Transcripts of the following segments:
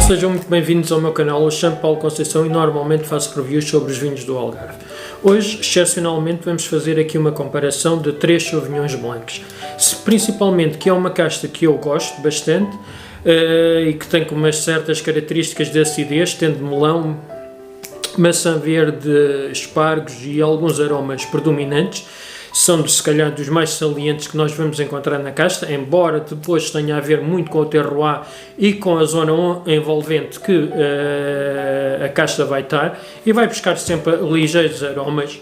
sejam muito bem-vindos ao meu canal. Eu chamo Paulo Conceição e normalmente faço reviews sobre os vinhos do Algarve. Hoje, excepcionalmente, vamos fazer aqui uma comparação de 3 Sauvignons Blancs. Principalmente que é uma casta que eu gosto bastante e que tem com umas certas características de acidez, tendo melão, maçã verde, espargos e alguns aromas predominantes. São, se calhar, dos mais salientes que nós vamos encontrar na casta, embora depois tenha a ver muito com o terroir e com a zona envolvente que a casta vai estar, e vai buscar sempre ligeiros aromas.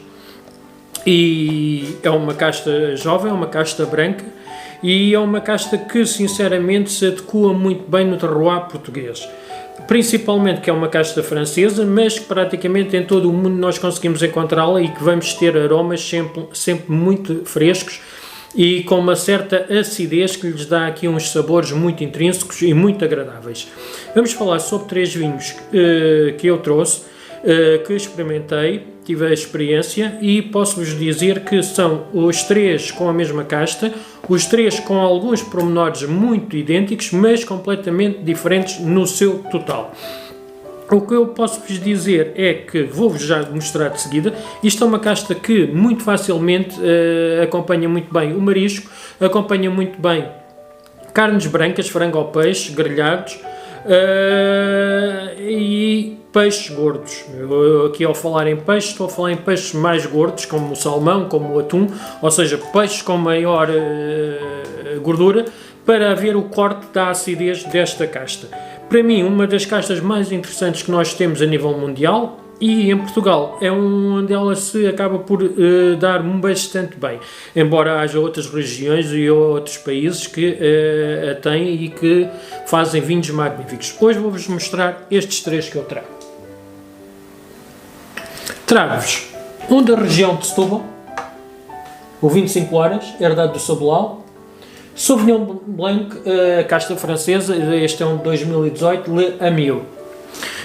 E é uma casta jovem, é uma casta branca, e é uma casta que, sinceramente, se adequa muito bem no terroir português. Principalmente que é uma casta francesa, mas que praticamente em todo o mundo nós conseguimos encontrá-la e que vamos ter aromas sempre muito frescos e com uma certa acidez que lhes dá aqui uns sabores muito intrínsecos e muito agradáveis. Vamos falar sobre 3 vinhos que eu trouxe, que experimentei, tive a experiência e posso-vos dizer que são os 3 com a mesma casta, os 3 com alguns pormenores muito idênticos, mas completamente diferentes no seu total. O que eu posso-vos dizer é que, vou-vos já mostrar de seguida, isto é uma casta que muito facilmente acompanha muito bem o marisco, acompanha muito bem carnes brancas, frango ou peixe, grelhados, e peixes gordos. Eu aqui ao falar em peixe, estou a falar em peixes mais gordos, como o salmão, como o atum, ou seja, peixes com maior gordura, para ver o corte da acidez desta casta. Para mim, uma das castas mais interessantes que nós temos a nível mundial, e em Portugal é onde ela se acaba por dar bastante bem, embora haja outras regiões e outros países que a têm e que fazem vinhos magníficos. Hoje vou-vos mostrar estes 3 que eu trago. Trago-vos um da região de Setúbal, o 25 Horas, herdado do Sobolal, Sauvignon Blanc, casta francesa, este é um de 2018, Le Amiot.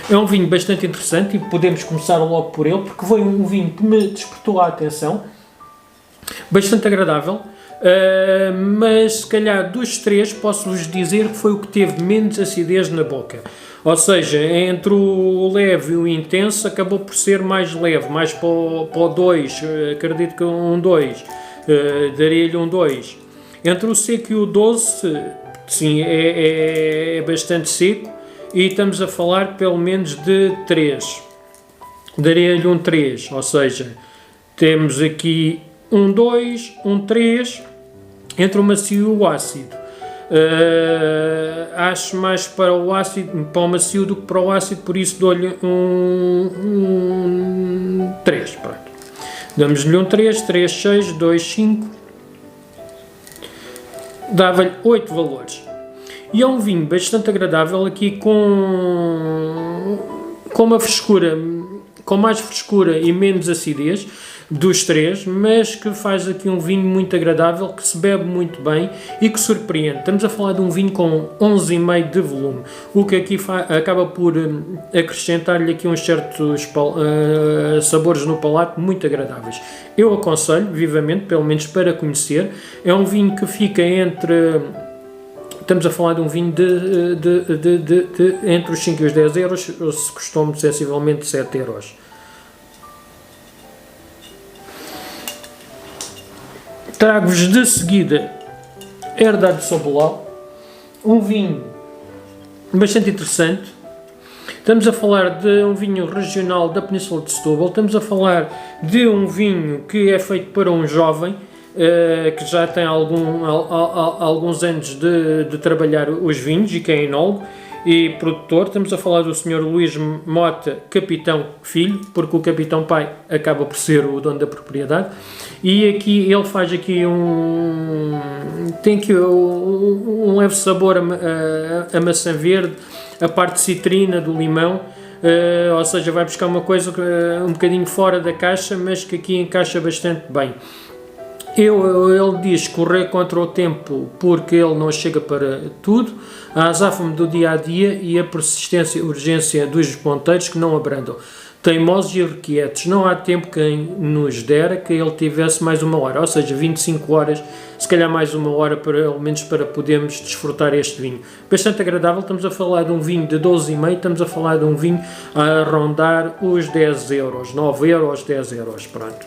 É um vinho bastante interessante e podemos começar logo por ele, porque foi um vinho que me despertou a atenção, bastante agradável, mas se calhar dos 3 posso-vos dizer que foi o que teve menos acidez na boca. Ou seja, entre o leve e o intenso acabou por ser mais leve, mais para o 2, acredito que um 2, daria-lhe um 2. Entre o seco e o doce, sim, é bastante seco. E estamos a falar pelo menos de 3. Daria-lhe um 3, ou seja, temos aqui um 2, um 3, entre o macio e o ácido. Acho mais para o ácido, para o macio do que para o ácido, por isso dou-lhe um 3. Pronto. Damos-lhe um 3, 3, 6, 2, 5. Dava-lhe 8 valores. E é um vinho bastante agradável aqui com uma frescura, com mais frescura e menos acidez dos 3, mas que faz aqui um vinho muito agradável, que se bebe muito bem e que surpreende. Estamos a falar de um vinho com 11,5 de volume, o que aqui acaba por acrescentar-lhe aqui uns certos sabores no palato muito agradáveis. Eu aconselho vivamente, pelo menos para conhecer. É um vinho que fica entre... Estamos a falar de um vinho entre os 5 e os 10 euros, se custou sensivelmente 7 euros. Trago-vos de seguida Herdade do Sobolal, um vinho bastante interessante. Estamos a falar de um vinho regional da Península de Setúbal, estamos a falar de um vinho que é feito para um jovem, que já tem alguns anos de trabalhar os vinhos e que é enólogo e produtor. Estamos a falar do Sr. Luís Mota, capitão filho, porque o capitão pai acaba por ser o dono da propriedade, e aqui ele faz aqui tem aqui um leve sabor a maçã verde, a parte citrina do limão, ou seja, vai buscar uma coisa um bocadinho fora da caixa, mas que aqui encaixa bastante bem. Ele diz correr contra o tempo porque ele não chega para tudo, a azáfame do dia a dia e a persistência e urgência dos ponteiros que não abrandam. teimosos e irrequietos. Não há tempo quem nos dera que ele tivesse mais uma hora, ou seja, 25 horas, se calhar mais uma hora, pelo menos para podermos desfrutar este vinho. Bastante agradável, estamos a falar de um vinho de 12,5, estamos a falar de um vinho a rondar os 10 euros, 9 euros, 10 euros, pronto.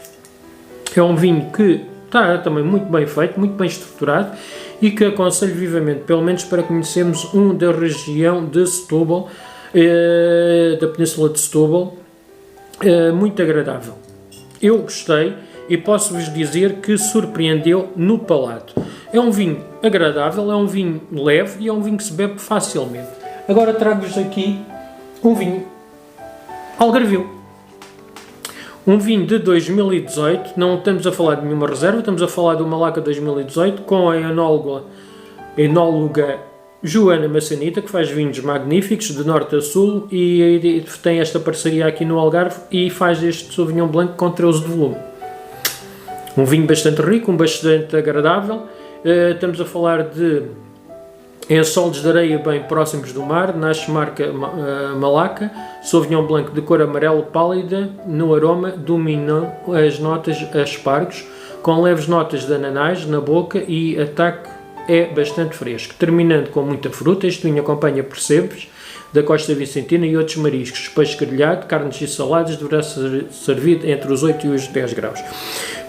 É um vinho que está também muito bem feito, muito bem estruturado e que aconselho vivamente, pelo menos para conhecermos um da região de Setúbal, da Península de Setúbal, muito agradável. Eu gostei e posso-vos dizer que surpreendeu no palato. É um vinho agradável, é um vinho leve e é um vinho que se bebe facilmente. Agora trago-vos aqui um vinho algarvio. Um vinho de 2018, não estamos a falar de nenhuma reserva, estamos a falar do Malaca 2018 com a enóloga Joana Massanita, que faz vinhos magníficos de norte a sul e tem esta parceria aqui no Algarve e faz este Sauvignon Blanc com 13 de volume. Um vinho bastante rico, bastante agradável. Estamos a falar de ensolos de areia bem próximos do mar, nasce marca Malaca, Sauvignon Blanc de cor amarelo pálida, no aroma dominam as notas aspargos, com leves notas de ananás na boca e ataque é bastante fresco, terminando com muita fruta. Este vinho acompanha percebes da Costa Vicentina e outros mariscos, peixe grelhado, carnes e saladas, deverá ser servido entre os 8 e os 10 graus.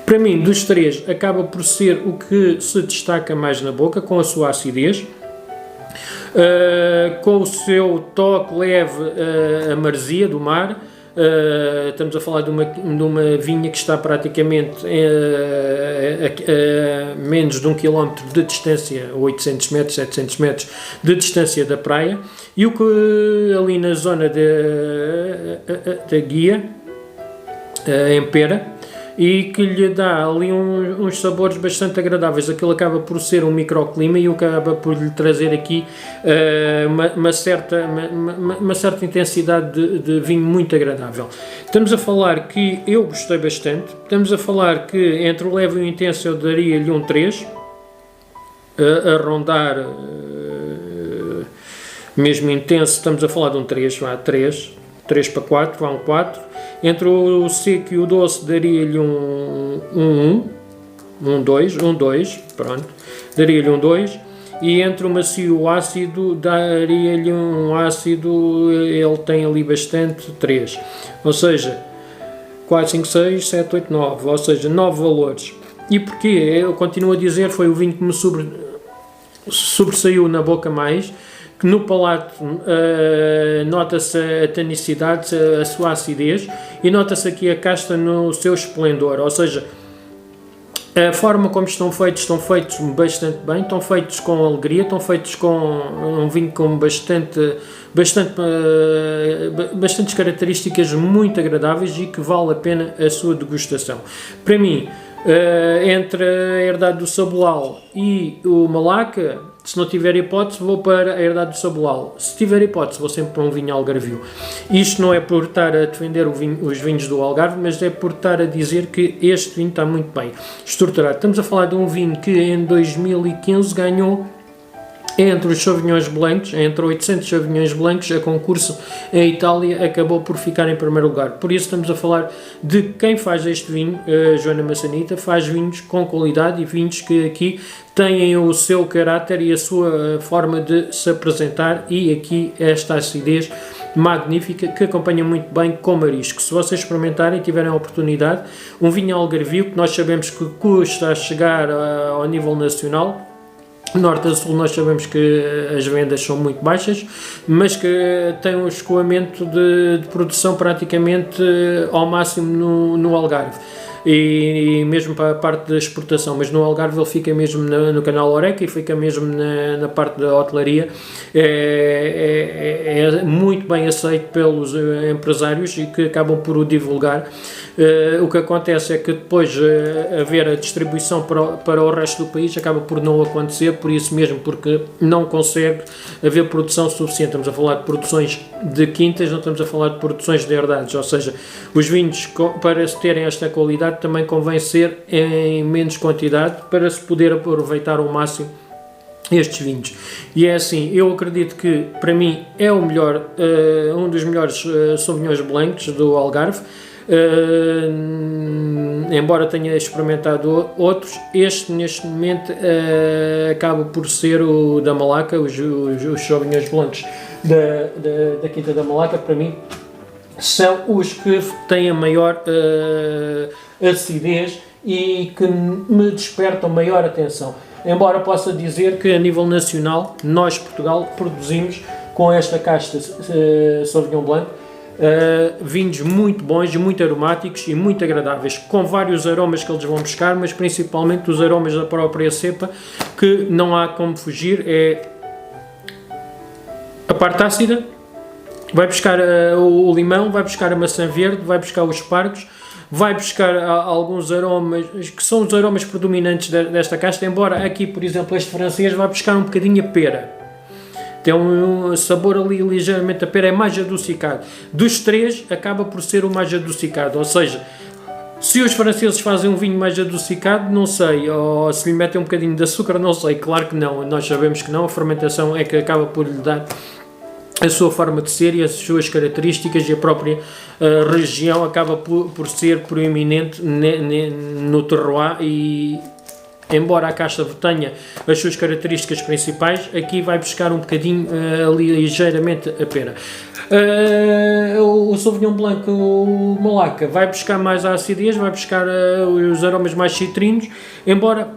Para mim, dos três, acaba por ser o que se destaca mais na boca, com a sua acidez, com o seu toque leve, a maresia do mar. Estamos a falar de uma vinha que está praticamente a menos de 1 km de distância, 800 metros, 700 metros de distância da praia, e o que ali na zona da Guia, em Pera, e que lhe dá ali uns sabores bastante agradáveis. Aquilo acaba por ser um microclima e acaba por lhe trazer aqui uma certa intensidade de vinho muito agradável. Estamos a falar que eu gostei bastante, estamos a falar que entre o leve e o intenso eu daria-lhe um 3, a rondar mesmo intenso, estamos a falar de um 3, 3 para 4, vá um 4. Entre o seco e o doce daria-lhe um 2, pronto, daria-lhe um 2, e entre o macio e o ácido daria-lhe um ácido, ele tem ali bastante, 3, ou seja, 4, 5, 6, 7, 8, 9, ou seja, 9 valores. E porquê? Eu continuo a dizer, foi o vinho que me sobressaiu na boca mais, que no palato nota-se a tanicidade, a sua acidez, e nota-se aqui a casta no seu esplendor, ou seja, a forma como estão feitos bastante bem, estão feitos com alegria, estão feitos com um vinho com bastantes características muito agradáveis e que vale a pena a sua degustação. Para mim, entre a Herdade do Sabolal e o Malaca, se não tiver hipótese, vou para a Herdade do Sabolal. Se tiver hipótese, vou sempre para um vinho algarvio. Isto não é por estar a defender os vinhos do Algarve, mas é por estar a dizer que este vinho está muito bem estruturado. Estamos a falar de um vinho que em 2015 ganhou entre os Sauvignons Blancos, entre 800 Sauvignons Blancos, a concurso em Itália, acabou por ficar em primeiro lugar. Por isso estamos a falar de quem faz este vinho, Joana Massanita, faz vinhos com qualidade e vinhos que aqui têm o seu caráter e a sua forma de se apresentar, e aqui esta acidez magnífica que acompanha muito bem com marisco. Se vocês experimentarem e tiverem a oportunidade, um vinho algarvio que nós sabemos que custa a chegar ao nível nacional, norte a sul nós sabemos que as vendas são muito baixas, mas que tem um escoamento de produção praticamente ao máximo no Algarve. E mesmo para a parte da exportação, mas no Algarve ele fica mesmo no canal Oreca e fica mesmo na parte da hotelaria. É muito bem aceito pelos empresários e que acabam por o divulgar. O que acontece é que depois haver a distribuição para o resto do país acaba por não acontecer, por isso mesmo, porque não consegue haver produção suficiente. Estamos a falar de produções de quintas, não estamos a falar de produções de herdades, ou seja, os vinhos para terem esta qualidade também convém ser em menos quantidade para se poder aproveitar ao máximo estes vinhos. E é assim, eu acredito que para mim é o melhor, um dos melhores Sauvignons Blancos do Algarve. Embora tenha experimentado outros, este neste momento acaba por ser o da Malaca, os Sauvignons Blancos da Quinta da Malaca, para mim são os que têm a maior acidez e que me despertam maior atenção. Embora possa dizer que a nível nacional, nós, Portugal, produzimos com esta casta Sauvignon Blanc vinhos muito bons, muito aromáticos e muito agradáveis, com vários aromas que eles vão buscar, mas principalmente os aromas da própria cepa, que não há como fugir, é a parte ácida, vai buscar o limão, vai buscar a maçã verde, vai buscar os espargos, vai buscar alguns aromas que são os aromas predominantes desta casta, embora aqui, por exemplo, este francês vai buscar um bocadinho a pera. Tem um sabor ali ligeiramente a pera, é mais adocicado. Dos três, acaba por ser o mais adocicado, ou seja, se os franceses fazem um vinho mais adocicado, não sei, ou se lhe metem um bocadinho de açúcar, não sei, claro que não, nós sabemos que não, a fermentação é que acaba por lhe dar a sua forma de ser e as suas características, e a própria região acaba por ser proeminente no terroir, e embora a casta tenha as suas características principais, aqui vai buscar um bocadinho ligeiramente a pera. O Sauvignon Blanc, o Malaca, vai buscar mais a acidez, vai buscar os aromas mais citrinos, embora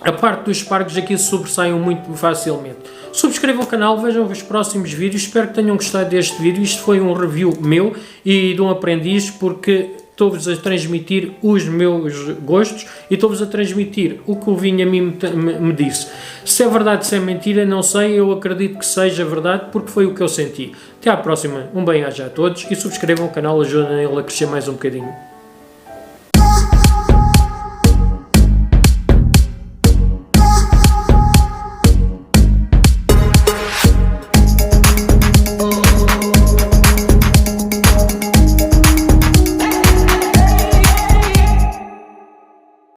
a parte dos espargos aqui se sobressaiam muito facilmente. Subscrevam o canal, vejam os próximos vídeos, espero que tenham gostado deste vídeo. Isto foi um review meu e de um aprendiz, porque estou-vos a transmitir os meus gostos e estou-vos a transmitir o que o vinho a mim me disse. Se é verdade, se é mentira, não sei, eu acredito que seja verdade, porque foi o que eu senti. Até à próxima, um bem-aja a todos e subscrevam o canal, ajudem ele a crescer mais um bocadinho.